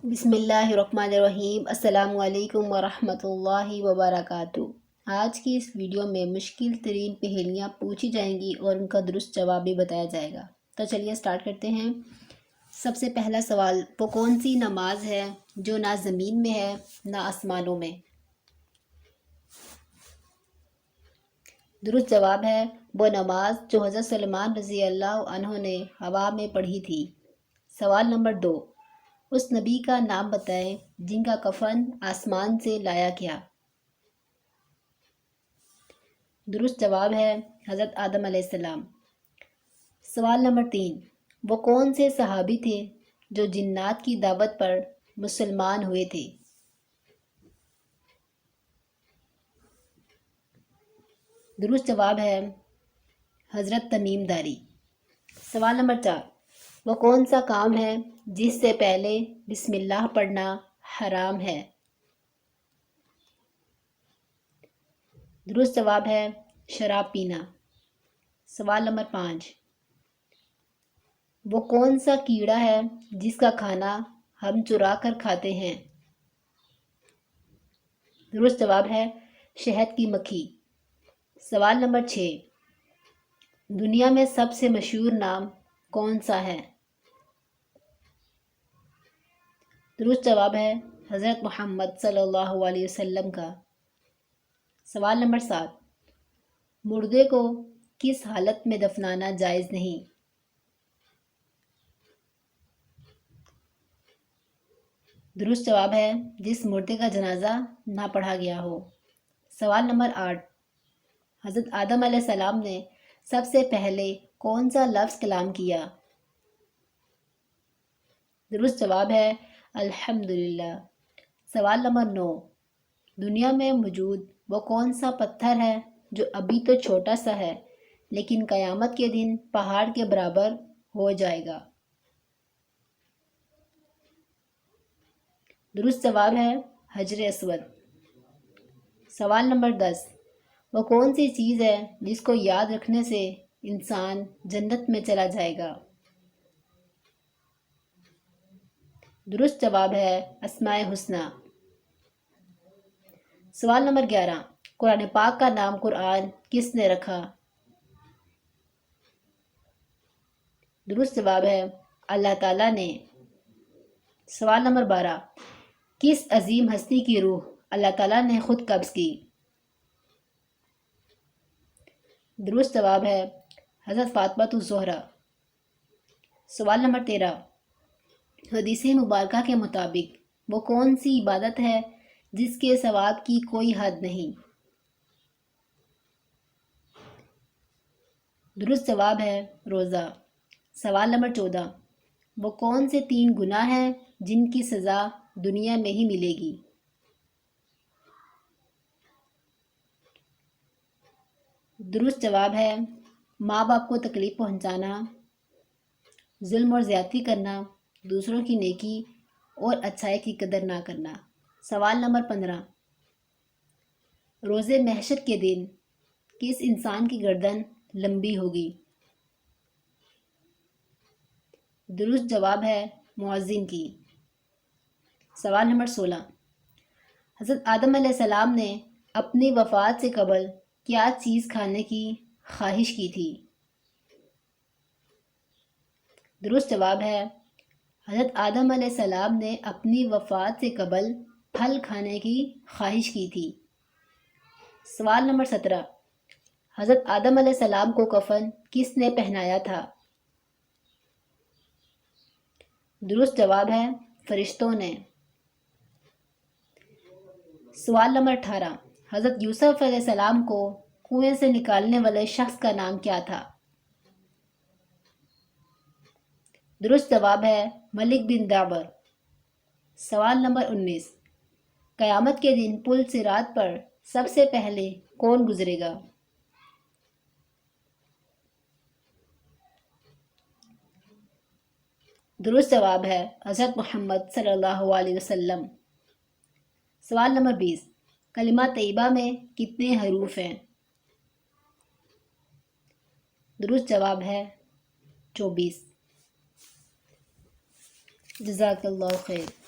بسم اللہ الرحمن الرحیم۔ السلام علیکم ورحمۃ اللہ وبرکاتہ۔ آج کی اس ویڈیو میں مشکل ترین پہیلیاں پوچھی جائیں گی اور ان کا درست جواب بھی بتایا جائے گا۔ تو چلیے سٹارٹ کرتے ہیں۔ سب سے پہلا سوال، وہ کون سی نماز ہے جو نہ زمین میں ہے نہ آسمانوں میں؟ درست جواب ہے وہ نماز جو حضرت سلمان رضی اللہ عنہ نے ہوا میں پڑھی تھی۔ سوال نمبر 2، اس نبی کا نام بتائیں جن کا کفن آسمان سے لایا گیا۔ درست جواب ہے حضرت آدم علیہ السلام۔ سوال نمبر 3، وہ کون سے صحابی تھے جو جنات کی دعوت پر مسلمان ہوئے تھے؟ درست جواب ہے حضرت تمیم داری۔ سوال نمبر 4، وہ کون سا کام ہے جس سے پہلے بسم اللہ پڑھنا حرام ہے؟ درست جواب ہے شراب پینا۔ سوال نمبر 5، وہ کون سا کیڑا ہے جس کا کھانا ہم چرا کر کھاتے ہیں؟ درست جواب ہے شہد کی مکھی۔ سوال نمبر 6، دنیا میں سب سے مشہور نام کون سا ہے؟ درست جواب ہے حضرت محمد صلی اللہ علیہ وسلم کا۔ سوال نمبر 7، مردے کو کس حالت میں دفنانا جائز نہیں؟ درست جواب ہے جس مردے کا جنازہ نہ پڑھا گیا ہو۔ سوال نمبر 8، حضرت آدم علیہ السلام نے سب سے پہلے کون سا لفظ کلام کیا؟ درست جواب ہے الحمدللہ۔ سوال نمبر 9، دنیا میں موجود وہ کون سا پتھر ہے جو ابھی تو چھوٹا سا ہے لیکن قیامت کے دن پہاڑ کے برابر ہو جائے گا؟ درست جواب ہے حجر اسود۔ سوال نمبر 10، وہ کون سی چیز ہے جس کو یاد رکھنے سے انسان جنت میں چلا جائے گا؟ درست جواب ہے اسماء حسنی۔ سوال نمبر 11، قرآن پاک کا نام قرآن کس نے رکھا؟ درست جواب ہے اللہ تعالیٰ نے۔ سوال نمبر 12، کس عظیم ہستی کی روح اللہ تعالیٰ نے خود قبض کی؟ درست جواب ہے حضرت فاطمہ الزہرا۔ سوال نمبر 13، حدیث مبارکہ کے مطابق وہ کون سی عبادت ہے جس کے ثواب کی کوئی حد نہیں؟ درست جواب ہے روزہ۔ سوال نمبر 14، وہ کون سے 3 گناہ ہیں جن کی سزا دنیا میں ہی ملے گی؟ درست جواب ہے ماں باپ کو تکلیف پہنچانا، ظلم اور زیادتی کرنا، دوسروں کی نیکی اور اچھائی کی قدر نہ کرنا۔ سوال نمبر 15، روز محشر کے دن کس انسان کی گردن لمبی ہوگی؟ درست جواب ہے مؤذن کی۔ سوال نمبر 16، حضرت آدم علیہ السلام نے اپنی وفات سے قبل کیا چیز کھانے کی خواہش کی تھی؟ درست جواب ہے حضرت آدم علیہ السلام نے اپنی وفات سے قبل پھل کھانے کی خواہش کی تھی۔ سوال نمبر 17، حضرت آدم علیہ السلام کو کفن کس نے پہنایا تھا؟ درست جواب ہے فرشتوں نے۔ سوال نمبر 18، حضرت یوسف علیہ السلام کو کنویں سے نکالنے والے شخص کا نام کیا تھا؟ درست جواب ہے ملک بن دعور۔ سوال نمبر 19، قیامت کے دن پل صراط پر سب سے پہلے کون گزرے گا؟ درست جواب ہے حضرت محمد صلی اللہ علیہ وسلم۔ سوال نمبر 20، کلمہ طیبہ میں کتنے حروف ہیں؟ درست جواب ہے 24۔ جزاک اللہ خیر۔